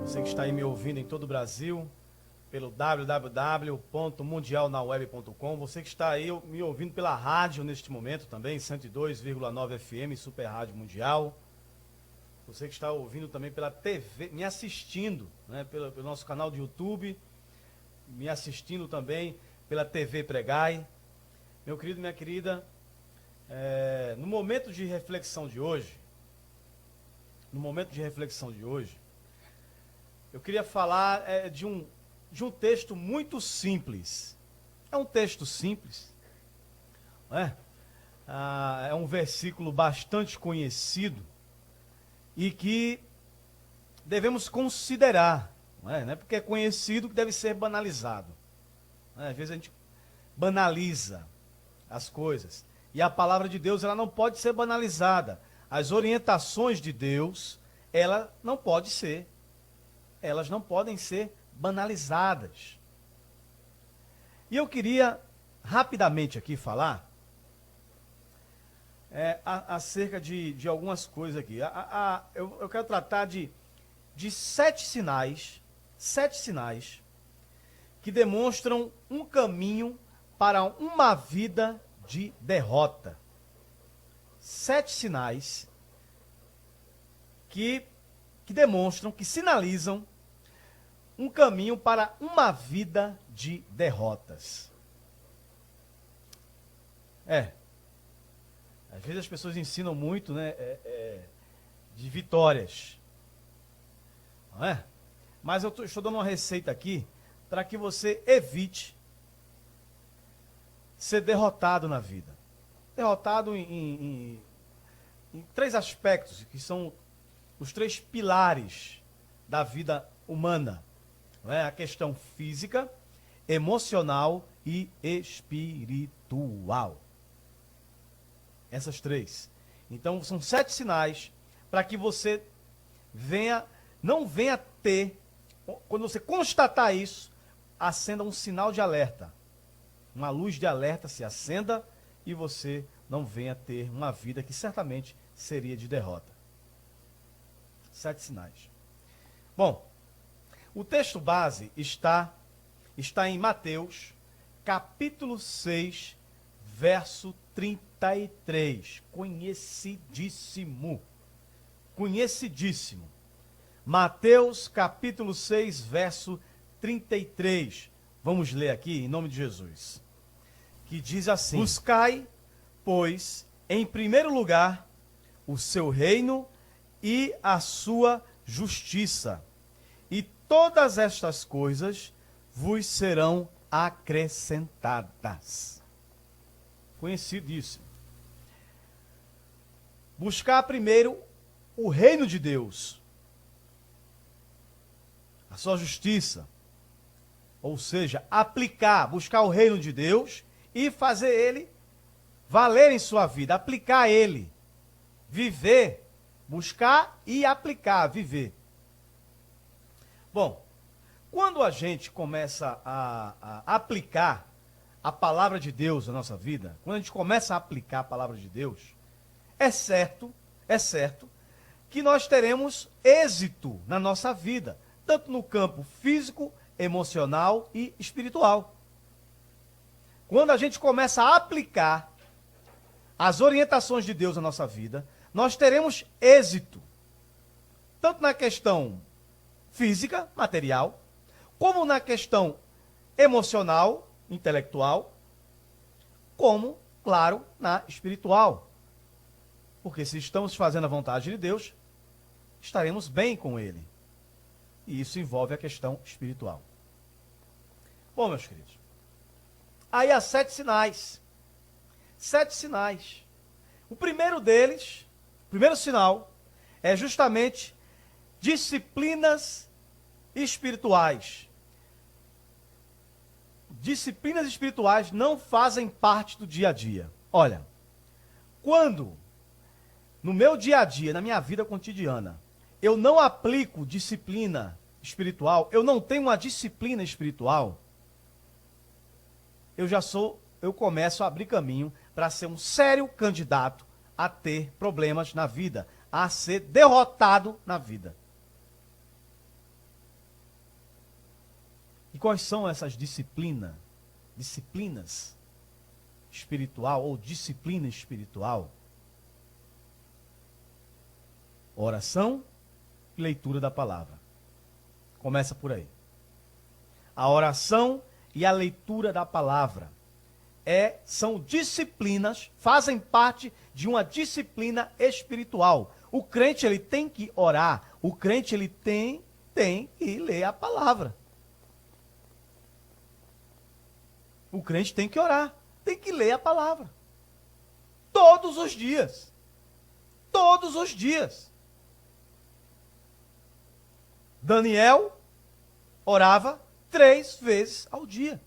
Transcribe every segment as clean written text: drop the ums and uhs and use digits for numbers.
Você que está aí me ouvindo em todo o Brasil, pelo www.mundialnaweb.com, você que está aí me ouvindo pela rádio neste momento também, 102,9 FM, Super Rádio Mundial. Você que está ouvindo também pela TV, me assistindo, né, pelo nosso canal de YouTube, me assistindo também pela TV Pregai. Meu querido, minha querida, no momento de reflexão de hoje, eu queria falar de um texto muito simples. É um texto simples, não é? É um versículo bastante conhecido e que devemos considerar, não é porque é conhecido que deve ser banalizado. Às vezes a gente banaliza as coisas. E a palavra de Deus, ela não pode ser banalizada. As orientações de Deus, elas não podem ser banalizadas. E eu queria rapidamente aqui falar acerca de algumas coisas aqui. Eu quero tratar de 7 sinais que demonstram um caminho para uma vida de derrota. 7 sinais que demonstram, que sinalizam um caminho para uma vida de derrotas. Às vezes as pessoas ensinam muito, né, de vitórias. Não é? Mas eu estou dando uma receita aqui para que você evite ser derrotado na vida. Derrotado em 3 aspectos, que são os 3 pilares da vida humana. Não é? A questão física, emocional e espiritual. Essas 3. Então, são 7 sinais para que você não venha ter, quando você constatar isso, acenda um sinal de alerta. Uma luz de alerta se acenda e você não venha ter uma vida que certamente seria de derrota. 7 sinais. Bom, o texto base está em Mateus, capítulo 6, verso 33. Conhecidíssimo. Mateus, capítulo 6, verso 33. Vamos ler aqui, em nome de Jesus. Que diz assim: buscai, pois, em primeiro lugar, o seu reino e a sua justiça, e todas estas coisas vos serão acrescentadas. Conhecidíssimo. Buscar primeiro o reino de Deus, a sua justiça, ou seja, buscar o reino de Deus e fazer ele valer em sua vida, aplicar ele, viver, buscar e aplicar, viver. Bom, quando a gente começa a aplicar a palavra de Deus na nossa vida, quando a gente começa a aplicar a palavra de Deus, é certo que nós teremos êxito na nossa vida, tanto no campo físico, emocional e espiritual. Quando a gente começa a aplicar as orientações de Deus na nossa vida, nós teremos êxito, tanto na questão física, material, como na questão emocional, intelectual, como, claro, na espiritual. Porque se estamos fazendo a vontade de Deus, estaremos bem com Ele. E isso envolve a questão espiritual. Bom, meus queridos, aí há 7 sinais. 7 sinais. O primeiro deles, o primeiro sinal, é justamente disciplinas espirituais. Disciplinas espirituais não fazem parte do dia a dia. Olha, quando no meu dia a dia, na minha vida cotidiana, eu não aplico disciplina espiritual, eu não tenho uma disciplina espiritual, eu começo a abrir caminho para ser um sério candidato a ter problemas na vida, a ser derrotado na vida. E quais são essas disciplinas espiritual ou disciplina espiritual? Oração e leitura da palavra. Começa por aí. A oração e a leitura da palavra são disciplinas, fazem parte de uma disciplina espiritual. O crente ele tem que orar, o crente ele tem que ler a palavra. O crente tem que orar, tem que ler a palavra. Todos os dias. Todos os dias. Daniel orava 3 vezes ao dia.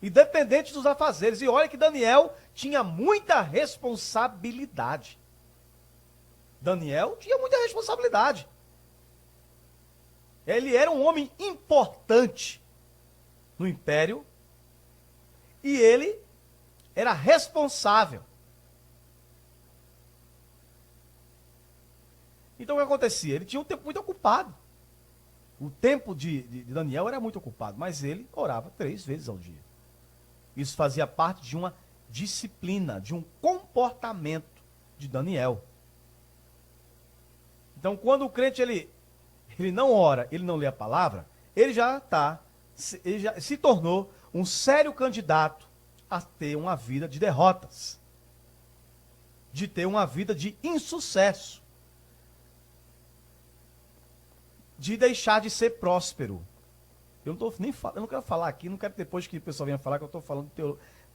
Independente dos afazeres. E olha que Daniel tinha muita responsabilidade. Daniel tinha muita responsabilidade. Ele era um homem importante no império. E ele era responsável. Então o que acontecia? Ele tinha um tempo muito ocupado. O tempo de Daniel era muito ocupado, mas ele orava 3 vezes ao dia. Isso fazia parte de uma disciplina, de um comportamento de Daniel. Então, quando o crente ele não ora, ele não lê a palavra, ele já se tornou um sério candidato a ter uma vida de derrotas, de ter uma vida de insucesso, de deixar de ser próspero. Eu não quero falar aqui, não quero depois que o pessoal venha falar que eu estou falando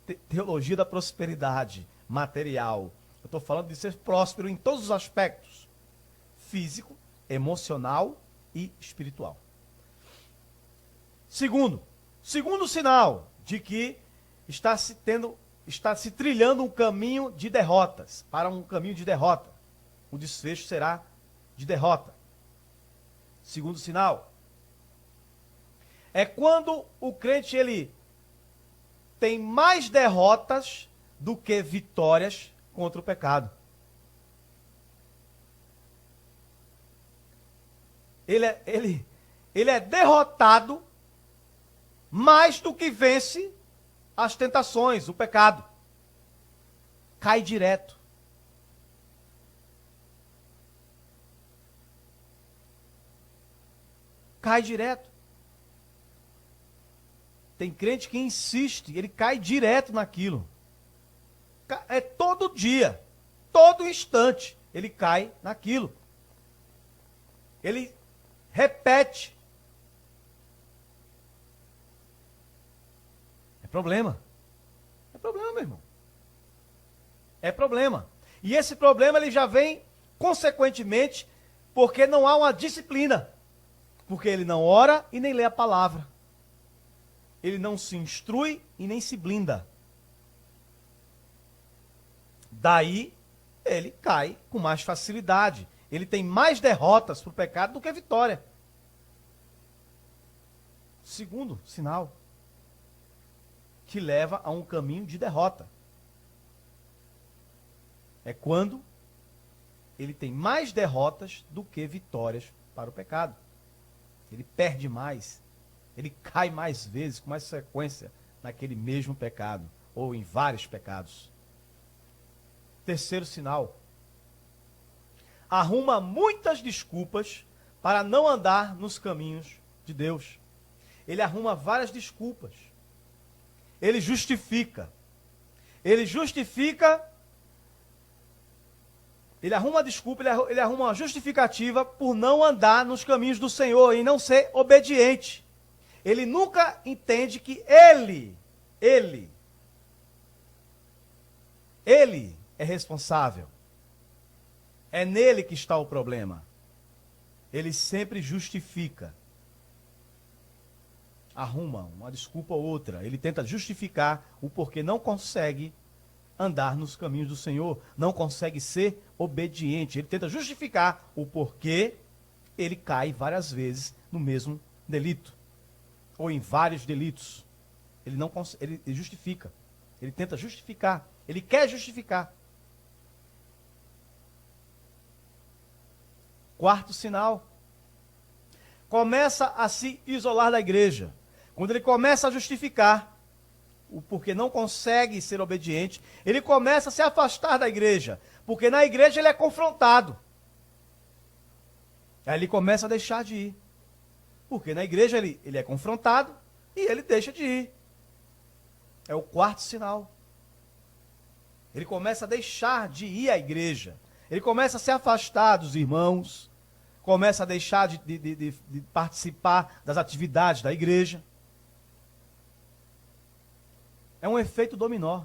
de teologia da prosperidade material. Eu estou falando de ser próspero em todos os aspectos: físico, emocional e espiritual. Segundo sinal de que está se trilhando um caminho de derrotas, para um caminho de derrota. O desfecho será de derrota. Segundo sinal é quando o crente ele tem mais derrotas do que vitórias contra o pecado. Ele é derrotado mais do que vence as tentações, o pecado. Cai direto. Cai direto. Tem crente que insiste, ele cai direto naquilo. É todo dia, todo instante, ele cai naquilo. Ele repete. É problema. É problema, meu irmão. É problema. E esse problema ele já vem, consequentemente, porque não há uma disciplina. Porque ele não ora e nem lê a palavra. Ele não se instrui e nem se blinda. Daí, ele cai com mais facilidade. Ele tem mais derrotas para o pecado do que vitória. Segundo sinal, que leva a um caminho de derrota. É quando ele tem mais derrotas do que vitórias para o pecado. Ele perde mais, ele cai mais vezes, com mais frequência, naquele mesmo pecado, ou em vários pecados. Terceiro sinal, arruma muitas desculpas para não andar nos caminhos de Deus. Ele arruma várias desculpas. Ele justifica. Ele arruma uma desculpa, ele arruma uma justificativa por não andar nos caminhos do Senhor e não ser obediente. Ele nunca entende que ele é responsável. É nele que está o problema. Ele sempre justifica. Arruma uma desculpa ou outra. Ele tenta justificar o porquê não consegue andar nos caminhos do Senhor, não consegue ser obediente. Ele tenta justificar o porquê ele cai várias vezes no mesmo delito, ou em vários delitos. Ele não ele justifica. Ele tenta justificar. Ele quer justificar. Quarto sinal. Começa a se isolar da igreja. Quando ele começa a justificar o porquê não consegue ser obediente, ele começa a se afastar da igreja, porque na igreja ele é confrontado. Aí ele começa a deixar de ir, porque na igreja ele é confrontado e ele deixa de ir. É o quarto sinal. Ele começa a deixar de ir à igreja, ele começa a se afastar dos irmãos, começa a deixar de participar das atividades da igreja. É um efeito dominó.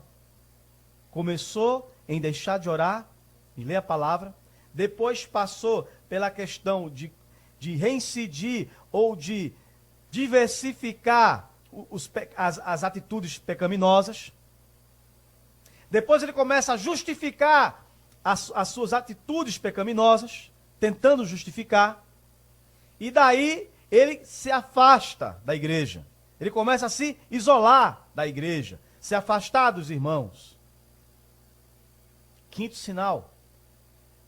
Começou em deixar de orar e ler a palavra, depois passou pela questão de reincidir ou de diversificar as atitudes pecaminosas. Depois ele começa a justificar as suas atitudes pecaminosas, tentando justificar, e daí ele se afasta da igreja. Ele começa a se isolar da igreja, se afastar dos irmãos. Quinto sinal.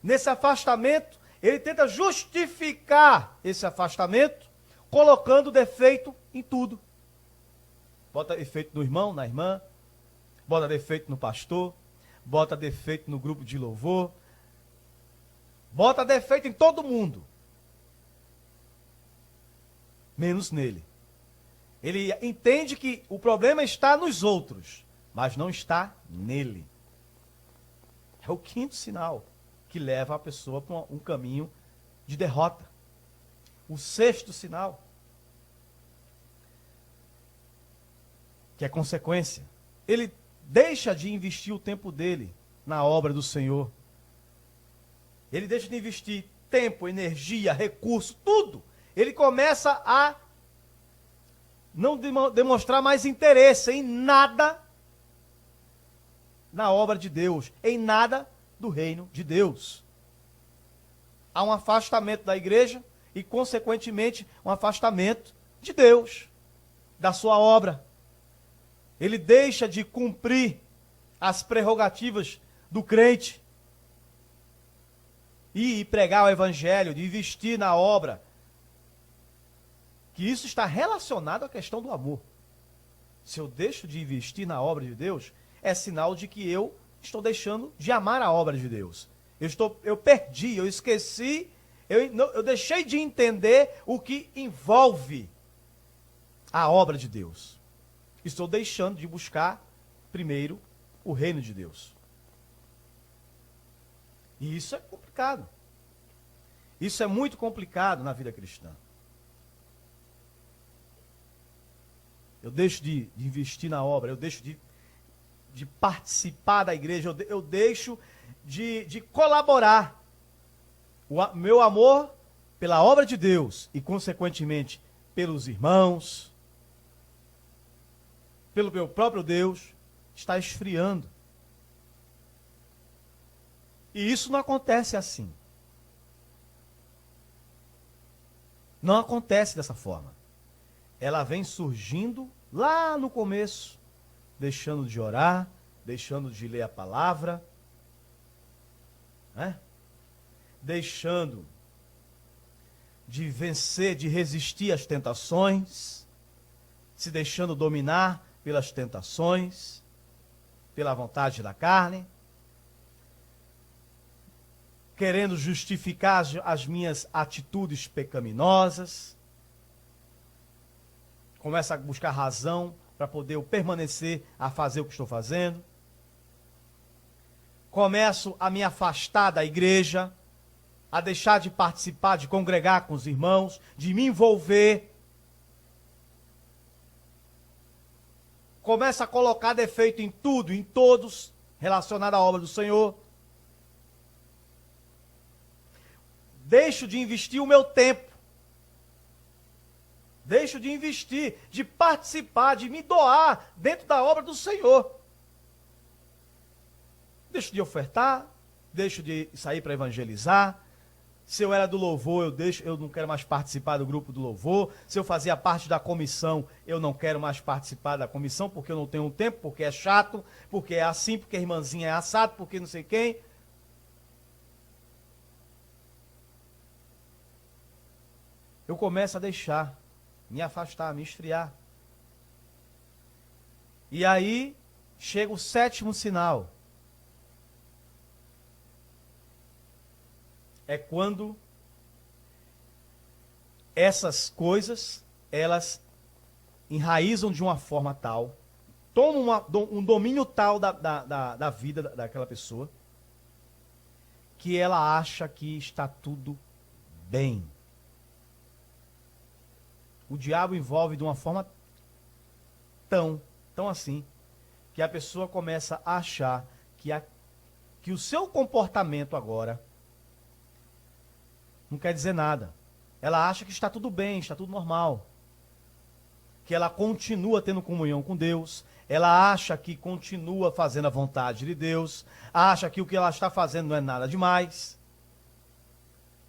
Nesse afastamento, ele tenta justificar esse afastamento, colocando defeito em tudo. Bota defeito no irmão, na irmã, bota defeito no pastor, bota defeito no grupo de louvor, bota defeito em todo mundo, menos nele. Ele entende que o problema está nos outros, mas não está nele. É o quinto sinal que leva a pessoa para um caminho de derrota. O sexto sinal, que é consequência, ele deixa de investir o tempo dele na obra do Senhor. Ele deixa de investir tempo, energia, recurso, tudo. Ele começa a não demonstrar mais interesse em nada na obra de Deus, em nada do reino de Deus. Há um afastamento da igreja e, consequentemente, um afastamento de Deus, da sua obra. Ele deixa de cumprir as prerrogativas do crente e pregar o evangelho, de investir na obra, que isso está relacionado à questão do amor. Se eu deixo de investir na obra de Deus, é sinal de que eu estou deixando de amar a obra de Deus. Eu perdi, eu esqueci, eu deixei de entender o que envolve a obra de Deus. Estou deixando de buscar primeiro o reino de Deus. E isso é complicado. Isso é muito complicado na vida cristã. Eu deixo de investir na obra, eu deixo de participar da igreja, eu deixo de colaborar. O meu amor pela obra de Deus e, consequentemente, pelos irmãos, pelo meu próprio Deus, está esfriando. E isso não acontece assim. Não acontece dessa forma. Ela vem surgindo lá no começo, deixando de orar, deixando de ler a palavra, né? Deixando de vencer, de resistir às tentações, se deixando dominar pelas tentações, pela vontade da carne, querendo justificar as minhas atitudes pecaminosas. Começa a buscar razão para poder eu permanecer a fazer o que estou fazendo. Começo a me afastar da igreja, a deixar de participar, de congregar com os irmãos, de me envolver. Começa a colocar defeito em tudo, em todos, relacionado à obra do Senhor. Deixo de investir o meu tempo. Deixo de investir, de participar, de me doar dentro da obra do Senhor. Deixo de ofertar, deixo de sair para evangelizar. Se eu era do louvor, eu não quero mais participar do grupo do louvor. Se eu fazia parte da comissão, eu não quero mais participar da comissão, porque eu não tenho tempo, porque é chato, porque é assim, porque a irmãzinha é assado, porque não sei quem. Eu começo a deixar, me afastar, me esfriar. E aí chega o sétimo sinal. É quando essas coisas, elas enraizam de uma forma tal, tomam um domínio tal da vida daquela pessoa, que ela acha que está tudo bem. O diabo envolve de uma forma tão assim, que a pessoa começa a achar que o seu comportamento agora não quer dizer nada. Ela acha que está tudo bem, está tudo normal. Que ela continua tendo comunhão com Deus, ela acha que continua fazendo a vontade de Deus, acha que o que ela está fazendo não é nada demais,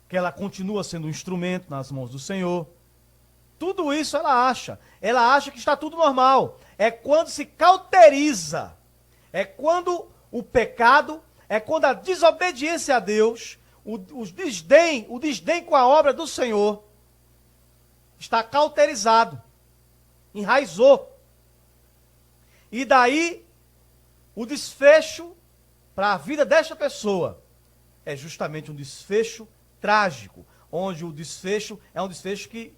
que ela continua sendo um instrumento nas mãos do Senhor. Tudo isso ela acha que está tudo normal. É quando se cauteriza, é quando o pecado, é quando a desobediência a Deus, o desdém com a obra do Senhor, está cauterizado, enraizou. E daí, o desfecho para a vida desta pessoa é justamente um desfecho trágico, onde o desfecho é um desfecho que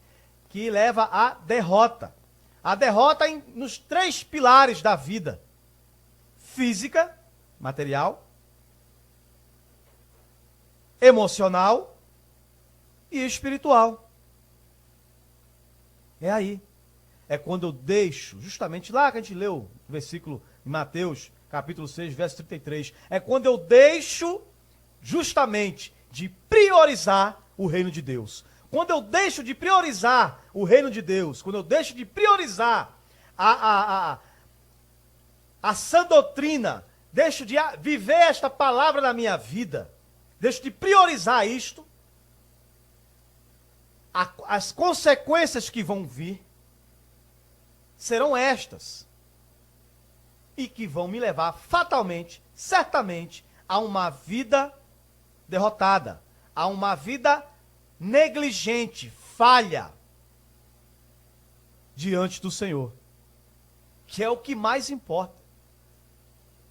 leva à derrota. A derrota nos 3 pilares da vida: física, material, emocional e espiritual. É aí. É quando eu deixo, justamente lá que a gente leu o versículo em Mateus, capítulo 6, verso 33. É quando eu deixo justamente de priorizar o reino de Deus. Quando eu deixo de priorizar o reino de Deus, quando eu deixo de priorizar a sã doutrina, deixo de viver esta palavra na minha vida, deixo de priorizar isto, as consequências que vão vir serão estas, e que vão me levar fatalmente, certamente, a uma vida derrotada, a uma vida negligente, falha, diante do Senhor, que é o que mais importa.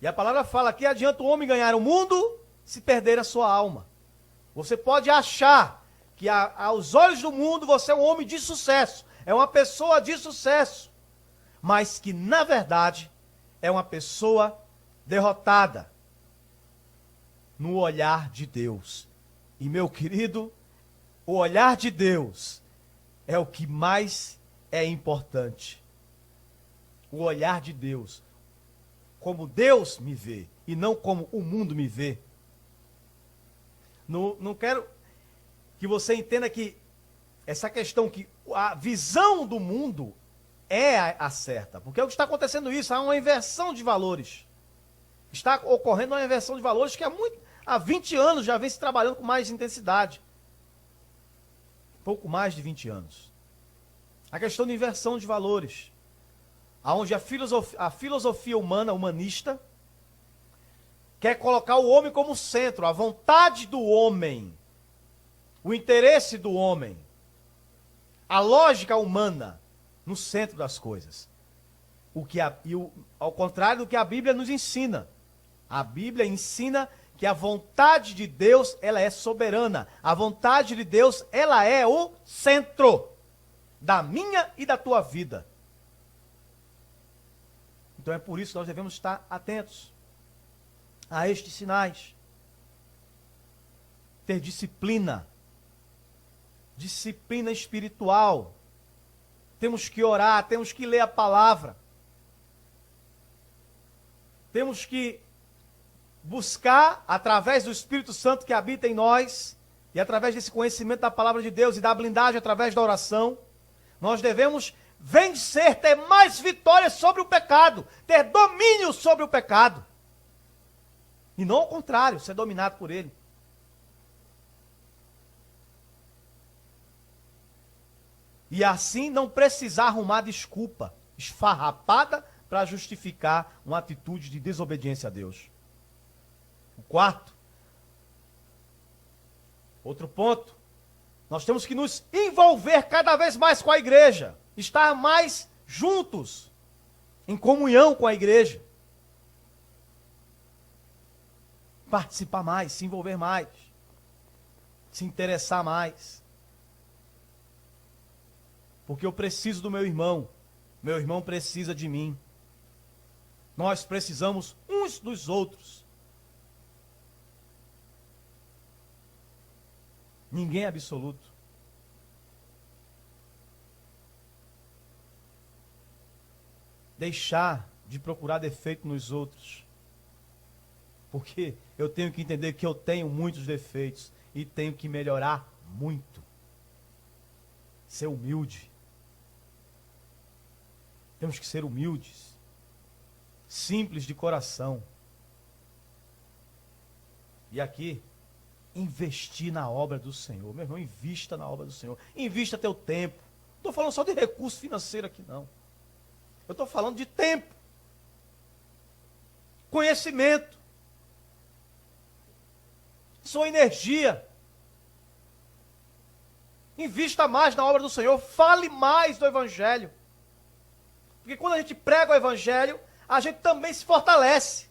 E a palavra fala que adianta o homem ganhar o mundo se perder a sua alma. Você pode achar que aos olhos do mundo você é um homem de sucesso, é uma pessoa de sucesso, mas que na verdade é uma pessoa derrotada no olhar de Deus. E meu querido, o olhar de Deus é o que mais é importante. O olhar de Deus, como Deus me vê e não como o mundo me vê. Não quero que você entenda que essa questão que a visão do mundo é a certa, porque é o que está acontecendo isso, há uma inversão de valores. Está ocorrendo uma inversão de valores que há 20 anos já vem se trabalhando com mais intensidade. Pouco mais de 20 anos. A questão de inversão de valores, onde a filosofia humana, humanista, quer colocar o homem como centro, a vontade do homem, o interesse do homem, a lógica humana no centro das coisas. Ao contrário do que a Bíblia nos ensina. A Bíblia ensina que a vontade de Deus, ela é soberana. A vontade de Deus, ela é o centro da minha e da tua vida. Então é por isso que nós devemos estar atentos a estes sinais. Ter disciplina. Disciplina espiritual. Temos que orar, temos que ler a palavra. Temos que buscar, através do Espírito Santo que habita em nós, e através desse conhecimento da palavra de Deus e da blindagem através da oração, nós devemos vencer, ter mais vitória sobre o pecado, ter domínio sobre o pecado. E não ao contrário, ser dominado por ele. E assim não precisar arrumar desculpa esfarrapada para justificar uma atitude de desobediência a Deus. O quarto, outro ponto, nós temos que nos envolver cada vez mais com a igreja, estar mais juntos, em comunhão com a igreja. Participar mais, se envolver mais, se interessar mais. Porque eu preciso do meu irmão precisa de mim. Nós precisamos uns dos outros. Ninguém é absoluto. Deixar de procurar defeito nos outros. Porque eu tenho que entender que eu tenho muitos defeitos e tenho que melhorar muito. Ser humilde. Temos que ser humildes. Simples de coração. E aqui, investir na obra do Senhor. Meu irmão, invista na obra do Senhor. Invista teu tempo. Não estou falando só de recurso financeiro aqui, não. Eu estou falando de tempo. Conhecimento. Sua energia. Invista mais na obra do Senhor. Fale mais do Evangelho. Porque quando a gente prega o Evangelho, a gente também se fortalece.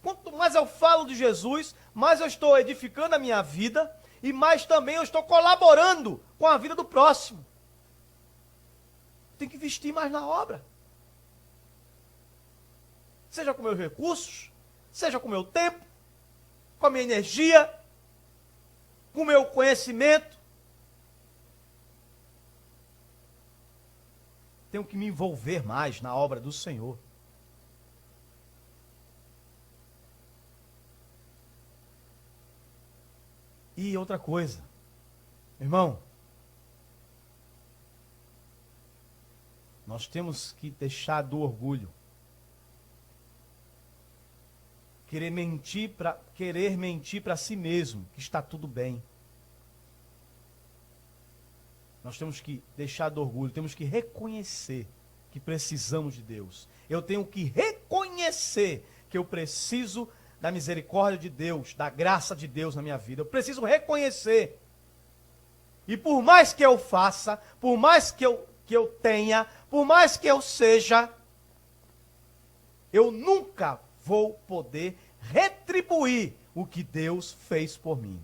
Quanto mais eu falo de Jesus, mais eu estou edificando a minha vida e mais também eu estou colaborando com a vida do próximo. Tem que investir mais na obra. Seja com meus recursos, seja com meu tempo, com a minha energia, com o meu conhecimento. Tenho que me envolver mais na obra do Senhor. E outra coisa, irmão, nós temos que deixar do orgulho. Querer mentir para si mesmo, que está tudo bem. Nós temos que deixar do orgulho, temos que reconhecer que precisamos de Deus. Eu tenho que reconhecer que eu preciso da misericórdia de Deus, da graça de Deus na minha vida. Eu preciso reconhecer. E por mais que eu faça, por mais que eu tenha, por mais que eu seja, eu nunca vou poder retribuir o que Deus fez por mim.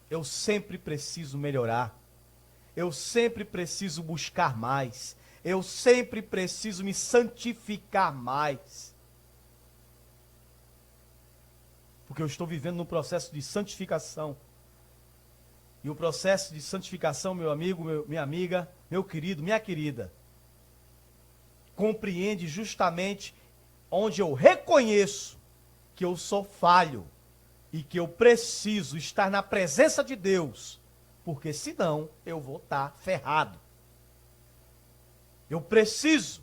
Eu sempre preciso melhorar. Eu sempre preciso buscar mais. Eu sempre preciso me santificar mais. Porque eu estou vivendo num processo de santificação. E o processo de santificação, meu amigo, minha amiga, meu querido, minha querida, compreende justamente onde eu reconheço que eu sou falho e que eu preciso estar na presença de Deus, porque senão eu vou estar ferrado. Eu preciso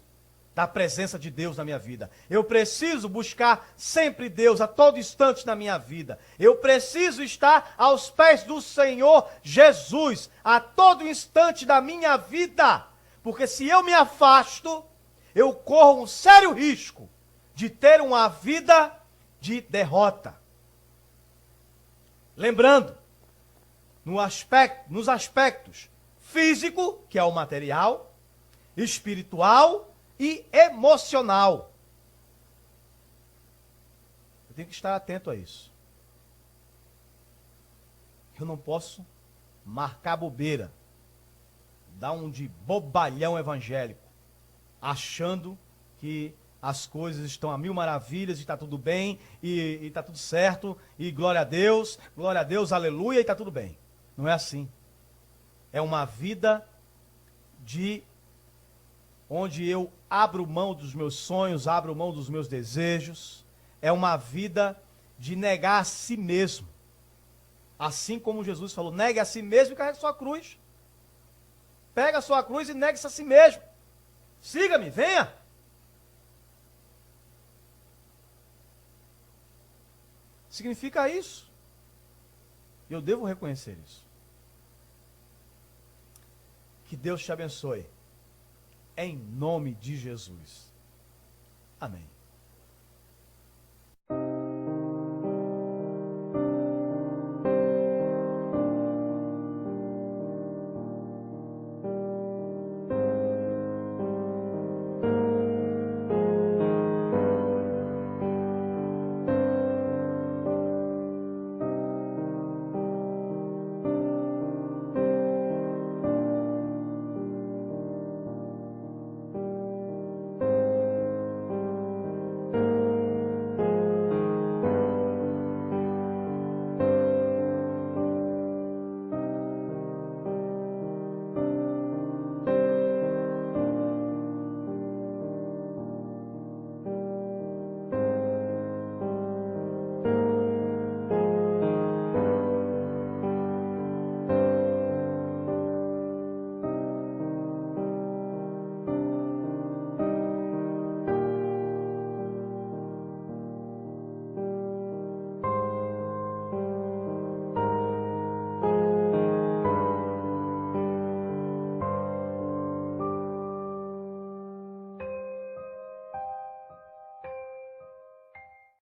da presença de Deus na minha vida. Eu preciso buscar sempre Deus a todo instante na minha vida. Eu preciso estar aos pés do Senhor Jesus a todo instante da minha vida, porque se eu me afasto, eu corro um sério risco de ter uma vida de derrota. Lembrando, nos aspectos físico, que é o material, espiritual e emocional. Eu tenho que estar atento a isso. Eu não posso marcar bobeira, dar um de bobalhão evangélico, achando que as coisas estão a mil maravilhas e está tudo bem, e está tudo certo, e glória a Deus, aleluia, e está tudo bem. Não é assim. É uma vida onde eu abro mão dos meus sonhos, abro mão dos meus desejos. É uma vida de negar a si mesmo. Assim como Jesus falou, negue a si mesmo e carregue a sua cruz. Pega a sua cruz e negue-se a si mesmo. Siga-me, venha. Significa isso. Eu devo reconhecer isso. Que Deus te abençoe. Em nome de Jesus. Amém.